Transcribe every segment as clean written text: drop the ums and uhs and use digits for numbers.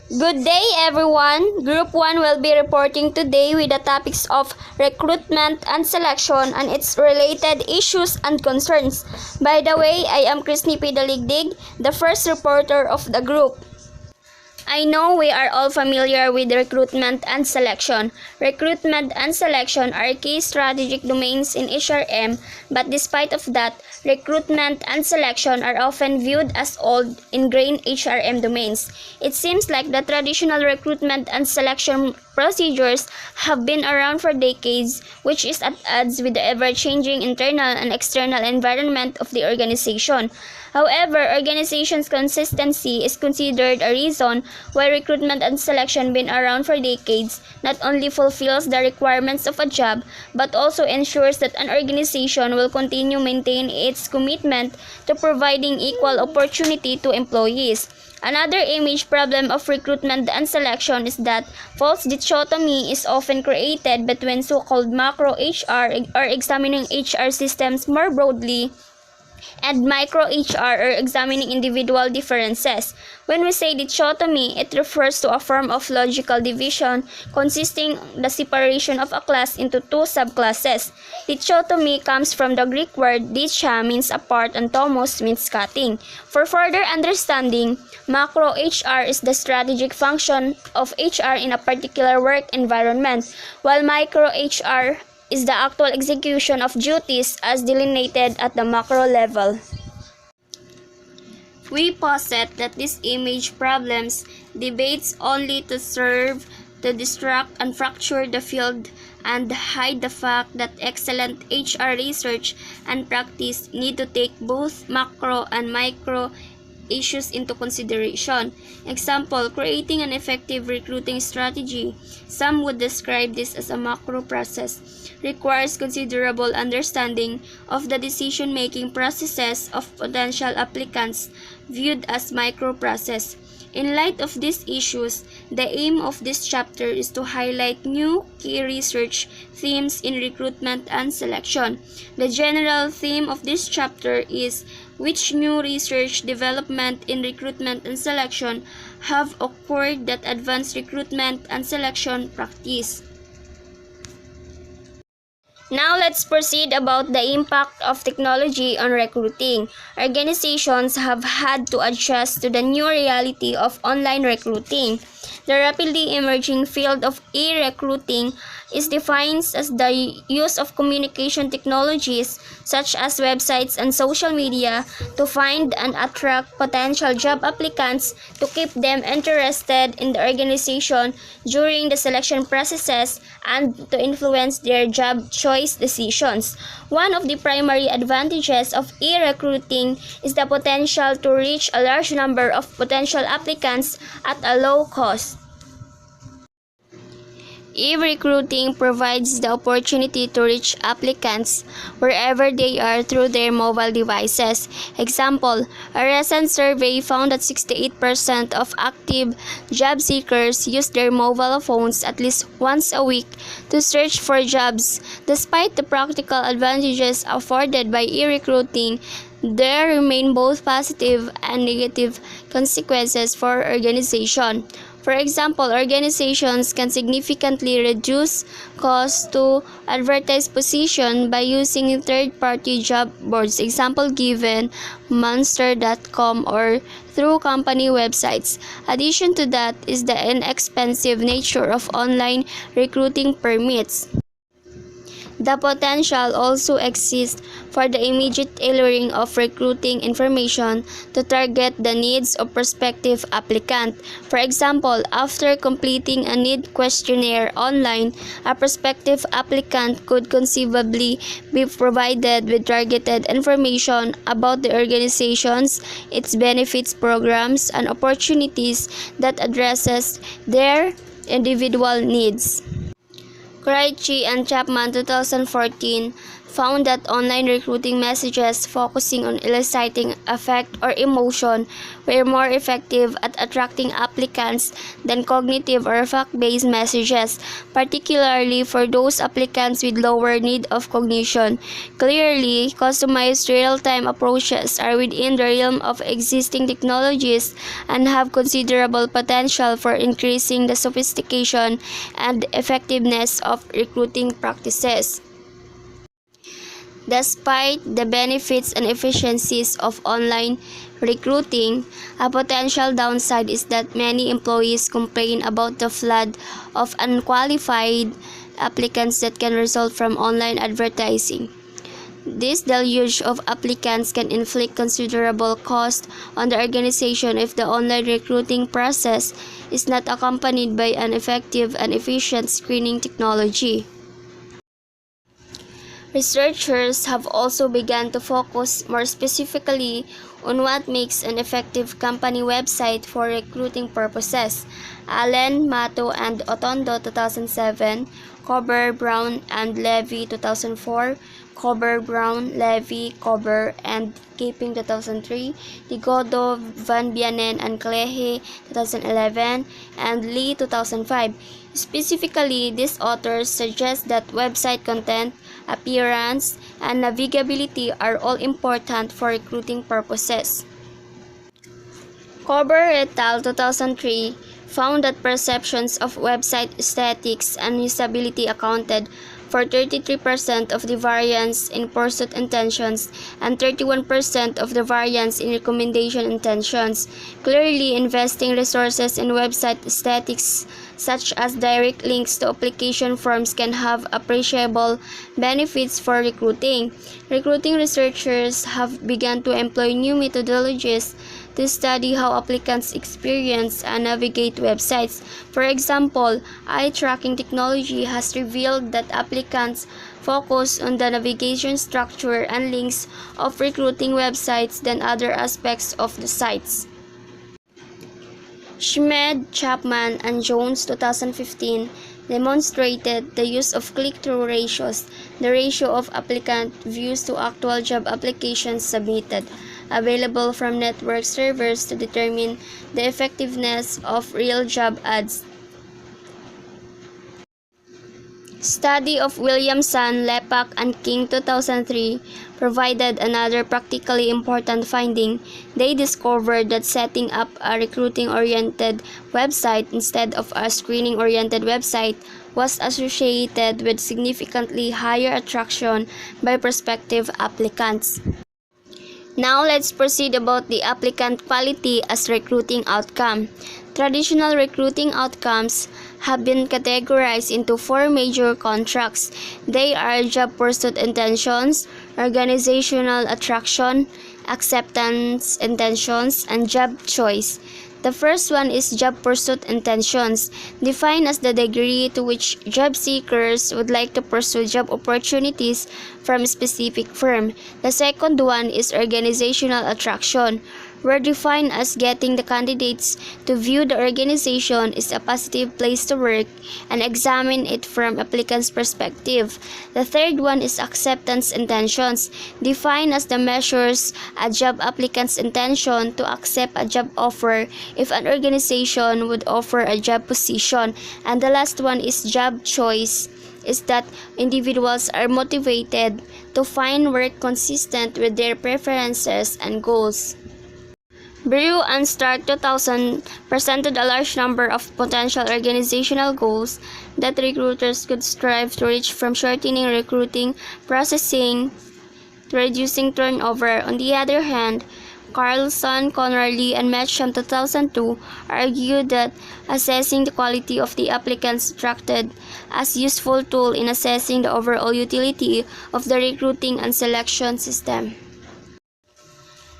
Good day everyone! Group 1 will be reporting today with the topics of recruitment and selection and its related issues and concerns. By the way, I am Crisnie Daligdig, the first reporter of the group. I know we are all familiar with recruitment and selection. Recruitment and selection are key strategic domains in HRM, but despite of that, recruitment and selection are often viewed as old, ingrained HRM domains. It seems like the traditional recruitment and selection procedures have been around for decades, which is at odds with the ever-changing internal and external environment of the organization. However, organization's consistency is considered a reason why recruitment and selection been around for decades not only fulfills the requirements of a job but also ensures that an organization will continue maintain its commitment to providing equal opportunity to employees. Another image problem of recruitment and selection is that false dichotomy is often created between so-called macro HR or examining HR systems more broadly and micro HR or examining individual differences. When we say dichotomy, it refers to a form of logical division consisting the separation of a class into two subclasses. Dichotomy comes from the Greek word dicha means apart and tomos means cutting. For further understanding, macro HR is the strategic function of HR in a particular work environment, while micro HR is the actual execution of duties as delineated at the macro level. We posit that these image problems debates only to serve to distract and fracture the field and hide the fact that excellent HR research and practice need to take both macro and micro issues into consideration. Example, creating an effective recruiting strategy. Some would describe this as a macro process. Requires considerable understanding of the decision-making processes of potential applicants, viewed as micro process. In light of these issues, the aim of this chapter is to highlight new key research themes in recruitment and selection. The general theme of this chapter is which new research development in recruitment and selection have occurred that advance recruitment and selection practice. Now let's proceed about the impact of technology on recruiting. Organizations have had to adjust to the new reality of online recruiting. The rapidly emerging field of e-recruiting is defined as the use of communication technologies such as websites and social media to find and attract potential job applicants, to keep them interested in the organization during the selection processes, and to influence their job choice decisions. One of the primary advantages of e-recruiting is the potential to reach a large number of potential applicants at a low cost. E-recruiting provides the opportunity to reach applicants wherever they are through their mobile devices. Example, a recent survey found that 68% of active job seekers use their mobile phones at least once a week to search for jobs. Despite the practical advantages afforded by e-recruiting, there remain both positive and negative consequences for organization. For example, organizations can significantly reduce costs to advertise position by using third-party job boards, example given Monster.com, or through company websites. Addition to that is the inexpensive nature of online recruiting permits. The potential also exists for the immediate tailoring of recruiting information to target the needs of prospective applicant. For example, after completing a need questionnaire online, a prospective applicant could conceivably be provided with targeted information about the organizations, its benefits programs, and opportunities that addresses their individual needs. Crisnie and Chapman 2014 found that online recruiting messages focusing on eliciting affect or emotion were more effective at attracting applicants than cognitive or fact-based messages, particularly for those applicants with lower need of cognition. Clearly, customized real-time approaches are within the realm of existing technologies and have considerable potential for increasing the sophistication and effectiveness of recruiting practices. Despite the benefits and efficiencies of online recruiting, a potential downside is that many employees complain about the flood of unqualified applicants that can result from online advertising. This deluge of applicants can inflict considerable cost on the organization if the online recruiting process is not accompanied by an effective and efficient screening technology. Researchers have also begun to focus more specifically on what makes an effective company website for recruiting purposes. Allen, Mato, and Otondo 2007, Cober, Brown, and Levy 2004, Cober, Brown, Levy, Cober, and Keeping 2003, Digodo, Van Bianen, and Clehe 2011, and Lee 2005. Specifically, these authors suggest that website content, appearance, and navigability are all important for recruiting purposes. Cober et al. 2003 found that perceptions of website aesthetics and usability accounted for 33% of the variance in pursuit intentions and 31% of the variance in recommendation intentions. Clearly, investing resources in website aesthetics such as direct links to application forms can have appreciable benefits for recruiting. Recruiting researchers have begun to employ new methodologies to study how applicants experience and navigate websites. For example, eye tracking technology has revealed that applicants focus on the navigation structure and links of recruiting websites than other aspects of the sites. Schmid, Chapman, and Jones 2015 demonstrated the use of click-through ratios, the ratio of applicant views to actual job applications submitted, available from network servers to determine the effectiveness of real job ads. Study of Williamson, Lepak, and King 2003 provided another practically important finding. They discovered that setting up a recruiting-oriented website instead of a screening-oriented website was associated with significantly higher attraction by prospective applicants. Now let's proceed about the applicant quality as recruiting outcome. Traditional recruiting outcomes have been categorized into four major contracts. They are job pursuit intentions, organizational attraction, acceptance intentions, and job choice. The first one is job pursuit intentions, defined as the degree to which job seekers would like to pursue job opportunities from a specific firm. The second one is organizational attraction, were defined as getting the candidates to view the organization is a positive place to work and examine it from applicant's perspective. The third one is acceptance intentions, defined as the measures a job applicant's intention to accept a job offer if an organization would offer a job position. And the last one is job choice, is that individuals are motivated to find work consistent with their preferences and goals. Brew and Stark 2000 presented a large number of potential organizational goals that recruiters could strive to reach, from shortening recruiting processing to reducing turnover. On the other hand, Carlson, Conrally, and Metcham 2002 argued that assessing the quality of the applicants attracted as useful tool in assessing the overall utility of the recruiting and selection system.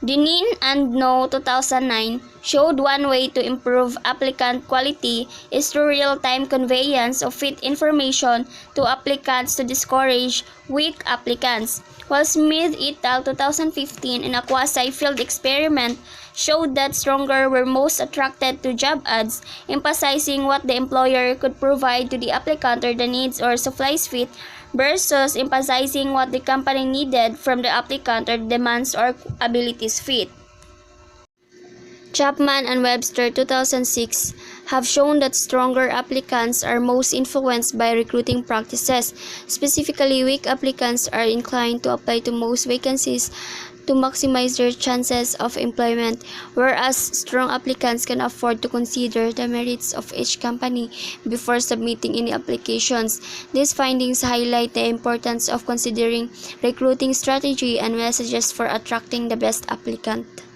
Dinin and No 2009 showed one way to improve applicant quality is through real-time conveyance of fit information to applicants to discourage weak applicants, while Smith et al. 2015 in a quasi-field experiment showed that stronger were most attracted to job ads, emphasizing what the employer could provide to the applicant or the needs or supplies fit versus emphasizing what the company needed from the applicant or demands or abilities fit. Chapman and Webster 2006 have shown that stronger applicants are most influenced by recruiting practices. Specifically, weak applicants are inclined to apply to most vacancies to maximize their chances of employment, whereas strong applicants can afford to consider the merits of each company before submitting any applications. These findings highlight the importance of considering recruiting strategy and messages for attracting the best applicant.